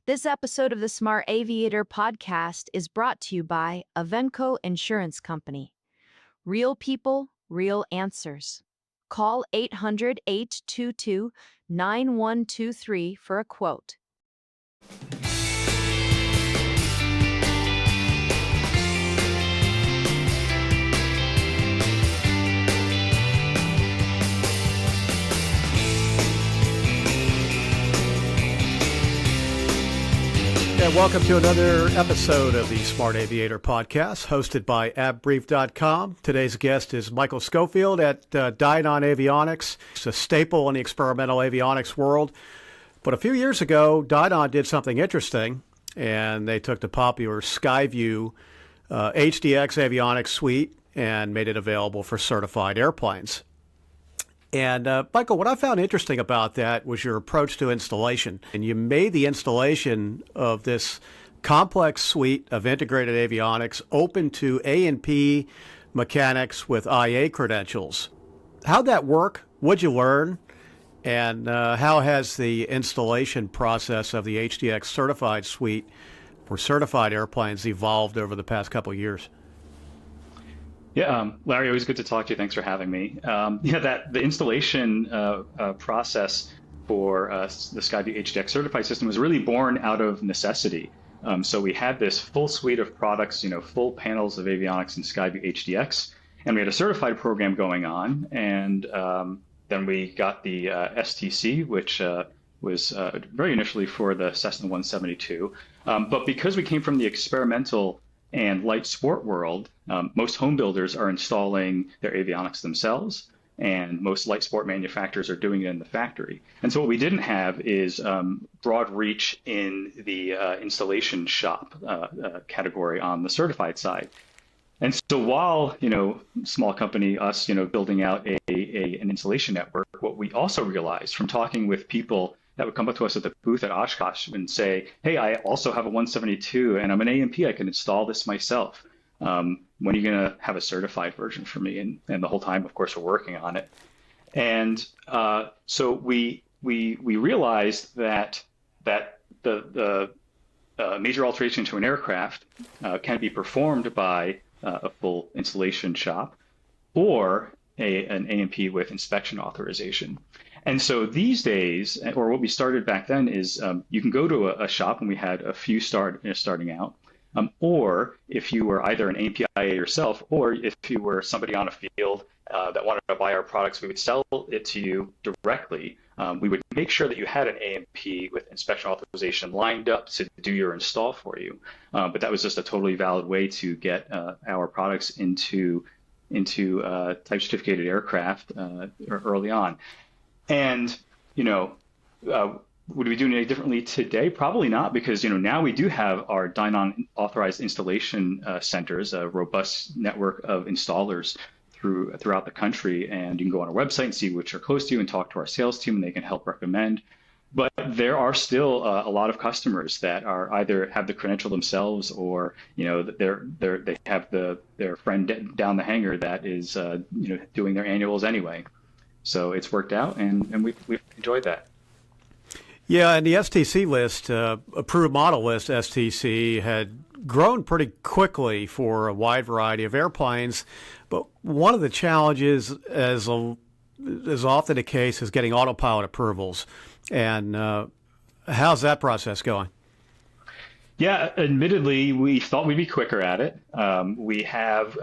This episode of the Smart Aviator podcast is brought to you by Avenco Insurance Company. Real people, real answers. Call 800-822-9123 for a quote. And welcome to another episode of the Smart Aviator podcast, hosted by abbrief.com. Today's guest is Michael Schofield at Dynon Avionics. It's a staple in the experimental avionics world. But a few years ago, Dynon did something interesting, and they took the popular Skyview HDX avionics suite and made it available for certified airplanes. And Michael, what I found interesting about that was your approach to installation. And you made the installation of this complex suite of integrated avionics open to A&P mechanics with IA credentials. How'd that work? What'd you learn? And how has the installation process of the HDX certified suite for certified airplanes evolved over the past couple of years? Yeah, Larry, always good to talk to you. Thanks for having me. The installation process for the Skyview HDX certified system was really born out of necessity. So we had this full suite of products, full panels of avionics in Skyview HDX, and we had a certified program going on. And then we got the STC, which was very initially for the Cessna 172. But because we came from the experimental and light sport world, most home builders are installing their avionics themselves, and most light sport manufacturers are doing it in the factory. And so what we didn't have is broad reach in the installation shop category on the certified side. And so while, small company, us, building out an installation network, what we also realized from talking with people that would come up to us at the booth at Oshkosh and say, hey, I also have a 172 and I'm an A&P, I can install this myself. When are you going to have a certified version for me? And the whole time, of course, we're working on it. And so we realized that the major alteration to an aircraft can be performed by a full installation shop or an A&P with inspection authorization. And so these days, or what we started back then, is you can go to a shop, and we had a few starting out, or if you were either an APIA yourself, or if you were somebody on a field that wanted to buy our products, we would sell it to you directly. We would make sure that you had an A&P with inspection authorization lined up to do your install for you. But that was just a totally valid way to get our products into type certificated aircraft early on. And, would we do any differently today? Probably not, because, now we do have our Dynon authorized installation centers, a robust network of installers throughout the country. And you can go on our website and see which are close to you and talk to our sales team, and they can help recommend. But there are still a lot of customers that are either have the credential themselves, or they have their friend down the hangar that is doing their annuals anyway. So it's worked out, and we've enjoyed that. Yeah, and the STC list, approved model list STC, had grown pretty quickly for a wide variety of airplanes. But one of the challenges, as is often the case, is getting autopilot approvals. And how's that process going? Yeah, admittedly, we thought we'd be quicker at it. We have...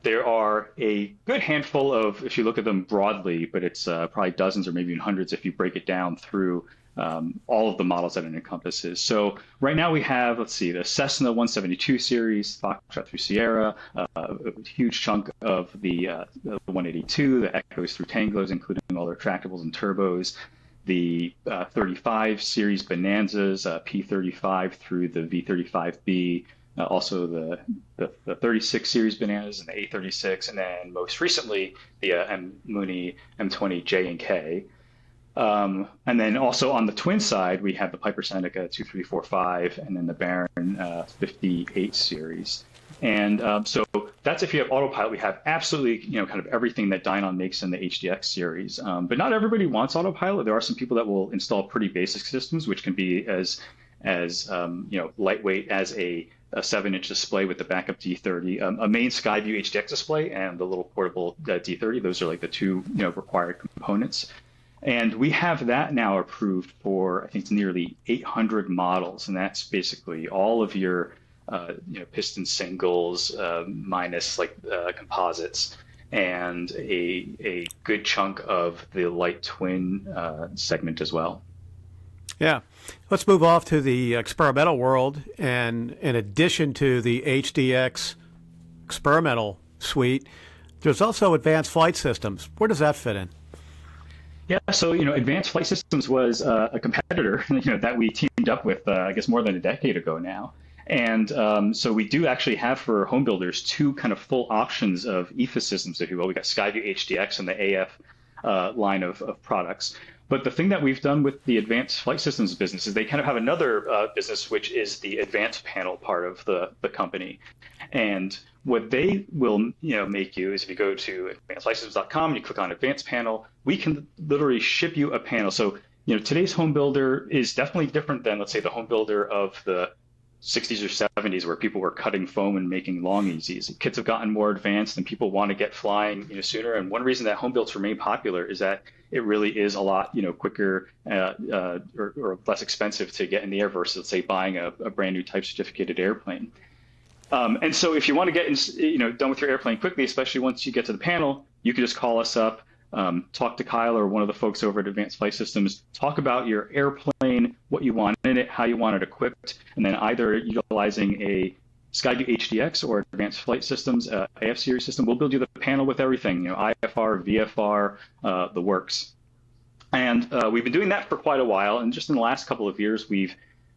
there are a good handful of, if you look at them broadly, but it's probably dozens or maybe even hundreds if you break it down through all of the models that it encompasses. So right now we have, the Cessna 172 series, Foxtrot through Sierra, a huge chunk of the 182, the Echoes through Tangos, including all their tractables and turbos, the 35 series Bonanzas, P35 through the V35B, also the 36 series Bananas and the A36, and then most recently the Mooney M20 J and K. And then also on the twin side, we have the Piper Seneca 2345 and then the Baron 58 series. And so that's if you have autopilot. We have absolutely, kind of everything that Dynon makes in the HDX series. But not everybody wants autopilot. There are some people that will install pretty basic systems, which can be as lightweight as a 7-inch display with the backup D30, a main Skyview HDX display, and the little portable D30. Those are like the two required components. And we have that now approved for, I think it's nearly 800 models, and that's basically all of your piston singles minus composites, and a good chunk of the light twin segment as well. Yeah. Let's move off to the experimental world. And in addition to the HDX experimental suite, there's also advanced flight systems. Where does that fit in? Yeah, so Advanced Flight Systems was a competitor that we teamed up with, I guess, more than a decade ago now. And so we do actually have for home builders two kind of full options of EFIS systems, if you will. We got Skyview HDX and the AF line of products. But the thing that we've done with the Advanced Flight Systems business is they kind of have another business, which is the advanced panel part of the company. And what they will make you is, if you go to advancedflightsystems.com and you click on Advanced Panel, we can literally ship you a panel. So today's home builder is definitely different than, let's say, the home builder of the 60s or 70s, where people were cutting foam and making long easies. Kits have gotten more advanced and people want to get flying sooner. And one reason that home builds remain popular is that it really is a lot quicker or less expensive to get in the air versus, let's say, buying a brand new type certificated airplane. And so if you want to get done with your airplane quickly, especially once you get to the panel, you can just call us up, talk to Kyle or one of the folks over at Advanced Flight Systems, talk about your airplane, what you want in it, how you want it equipped, and then either utilizing a Skyview HDX or Advanced Flight Systems AF series system, we'll build you the panel with everything, IFR, VFR, the works. And we've been doing that for quite a while, and just in the last couple of years, we've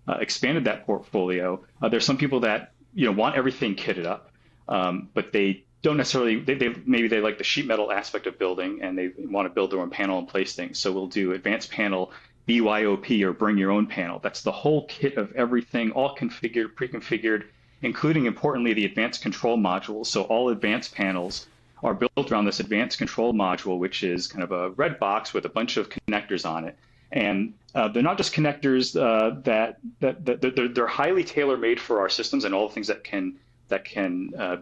expanded that portfolio. There's some people that want everything kitted up, but they don't necessarily, maybe they like the sheet metal aspect of building and they want to build their own panel and place things. So we'll do advanced panel, BYOP, or bring your own panel. That's the whole kit of everything, all configured, pre-configured, including, importantly, the advanced control module. So all advanced panels are built around this advanced control module, which is kind of a red box with a bunch of connectors on it. And they're not just connectors they're highly tailor-made for our systems and all the things that can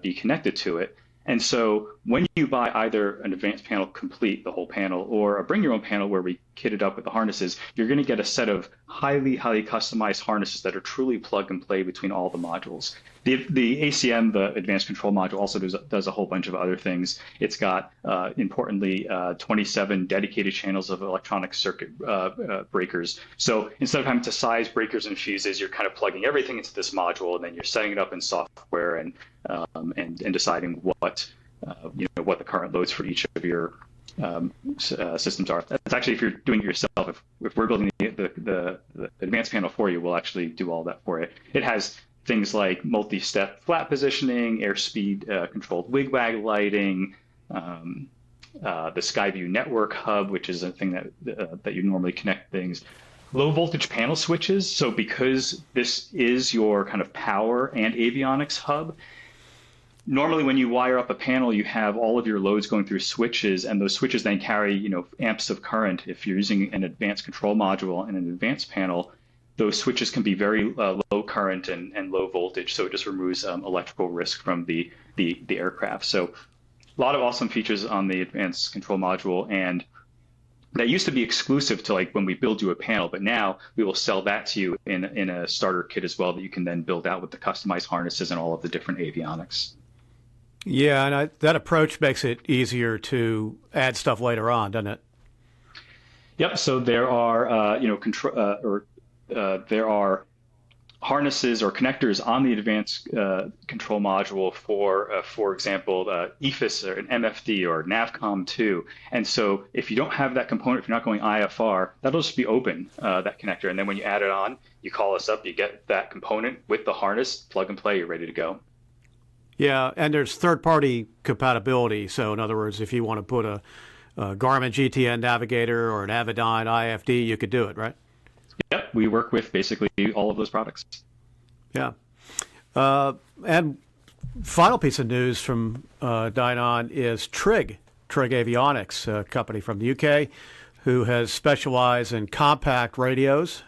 be connected to it. And so when you buy either an advanced panel complete, the whole panel, or a bring your own panel where we kit it up with the harnesses, you're going to get a set of highly customized harnesses that are truly plug and play between all the modules. The ACM, the Advanced Control Module, also does a whole bunch of other things. It's got, importantly, 27 dedicated channels of electronic circuit breakers. So instead of having to size breakers and fuses, you're kind of plugging everything into this module, and then you're setting it up in software and deciding what the current loads for each of your systems are. That's actually, if you're doing it yourself, if we're building the advanced panel for you, we'll actually do all that for you. It has things like multi-step flat positioning, airspeed controlled wigwag lighting, the Skyview network hub, which is a thing that you normally connect things. Low voltage panel switches. So because this is your kind of power and avionics hub, normally when you wire up a panel, you have all of your loads going through switches, and those switches then carry amps of current. If you're using an advanced control module and an advanced panel, those switches can be very low current and low voltage, so it just removes electrical risk from the aircraft. So a lot of awesome features on the advanced control module, and that used to be exclusive to when we build you a panel, but now we will sell that to you in a starter kit as well that you can then build out with the customized harnesses and all of the different avionics. Yeah, and that approach makes it easier to add stuff later on, doesn't it? Yep. So there are there are harnesses or connectors on the advanced control module for example, EFIS or an MFD or NavCom2. And so if you don't have that component, if you're not going IFR, that'll just be open, that connector. And then when you add it on, you call us up, you get that component with the harness, plug and play, you're ready to go. Yeah, and there's third-party compatibility. So in other words, if you want to put a Garmin GTN Navigator or an Avionics IFD, you could do it, right? Yep, we work with basically all of those products. Yeah. And Final piece of news from Dynon is Trig Avionics, a company from the UK who has specialized in compact radios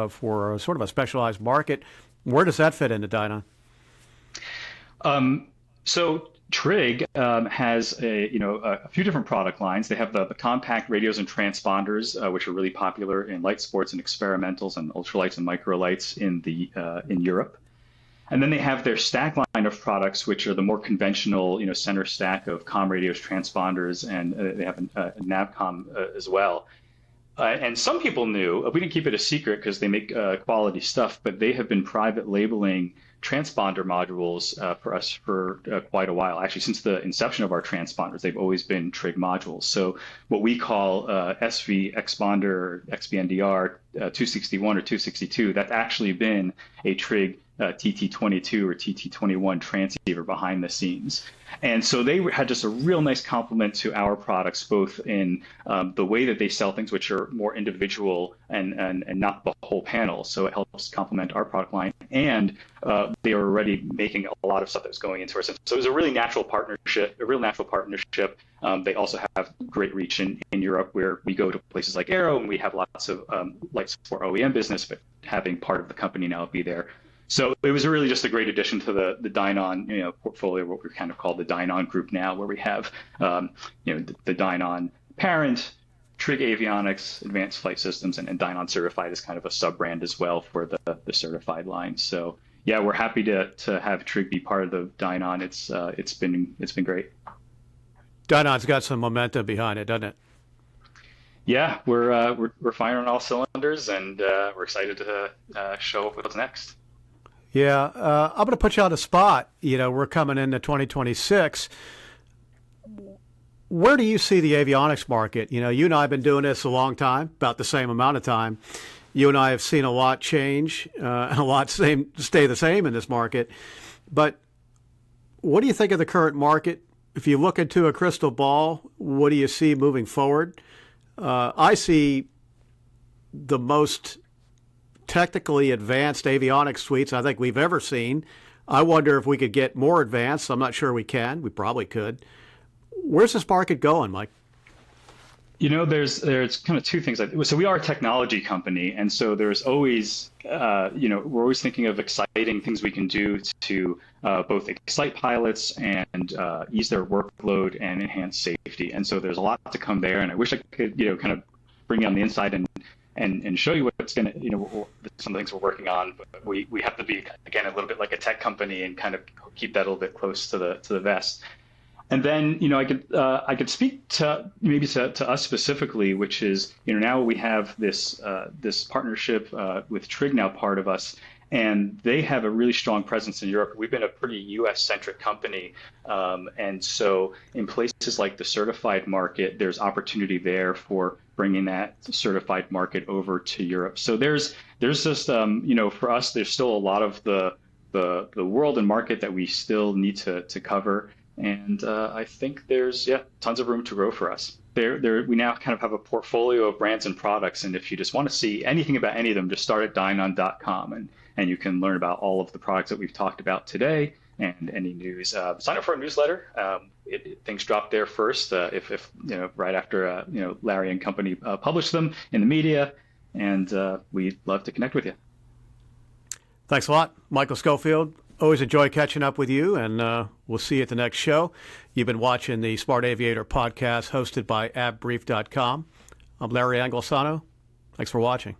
for a sort of a specialized market. Where does that fit into Dynon? So Trig has a few different product lines. They have the compact radios and transponders, which are really popular in light sports and experimentals and ultralights and microlights in Europe. And then they have their stack line of products, which are the more conventional, center stack of comm radios, transponders, and they have a NavCom as well. And some people knew, we didn't keep it a secret because they make quality stuff, but they have been private labeling transponder modules for us for quite a while. Actually, since the inception of our transponders, they've always been Trig modules. So what we call SV Exponder, XBNDR 261 or 262, that's actually been a Trig TT22 or TT21 transceiver behind the scenes. And so they had just a real nice complement to our products, both in the way that they sell things, which are more individual and not the whole panel. So it helps complement our product line. And they are already making a lot of stuff that was going into our system. So it was a really natural partnership, They also have great reach in Europe, where we go to places like Aero, and we have lots of light support OEM business, but having part of the company now be there. So it was really just a great addition to the Dynon portfolio, what we kind of call the Dynon group now, where we have the Dynon parent, Trig Avionics, Advanced Flight Systems, and Dynon Certified is kind of a sub-brand as well for the certified line. So yeah, we're happy to have Trig be part of the Dynon. It's been great. Dynon's got some momentum behind it, doesn't it? Yeah, we're firing on all cylinders, and we're excited to show up what's next. Yeah, I'm going to put you on the spot. We're coming into 2026. Where do you see the avionics market? You and I have been doing this a long time, about the same amount of time. You and I have seen a lot change, and a lot stay the same in this market. But what do you think of the current market? If you look into a crystal ball, what do you see moving forward? I see the most technically advanced avionics suites I think we've ever seen. I wonder if we could get more advanced. I'm not sure we can. We probably could. Where's this market going, Mike? There's kind of two things. So we are a technology company, and so there's always, we're always thinking of exciting things we can do to both excite pilots and ease their workload and enhance safety. And so there's a lot to come there. And I wish I could, kind of bring you on the inside and show you what's going to, some of the things we're working on. But we have to be, again, a little bit like a tech company and kind of keep that a little bit close to the vest. And then, I could speak to maybe to us specifically, which is, now we have this partnership with Trig now part of us, and they have a really strong presence in Europe. We've been a pretty U.S.-centric company, and so in places like the certified market, there's opportunity there for bringing that certified market over to Europe. So there's just for us, there's still a lot of the world and market that we still need to cover. And I think there's tons of room to grow for us. We now kind of have a portfolio of brands and products, and if you just want to see anything about any of them, just start at dynon.com, and you can learn about all of the products that we've talked about today and any news. Sign up for our newsletter. Things drop there first. If right after Larry and company publish them in the media, and we'd love to connect with you. Thanks a lot, Michael Schofield. Always enjoy catching up with you, and we'll see you at the next show. You've been watching the Smart Aviator podcast hosted by avbrief.com. I'm Larry Anglisano. Thanks for watching.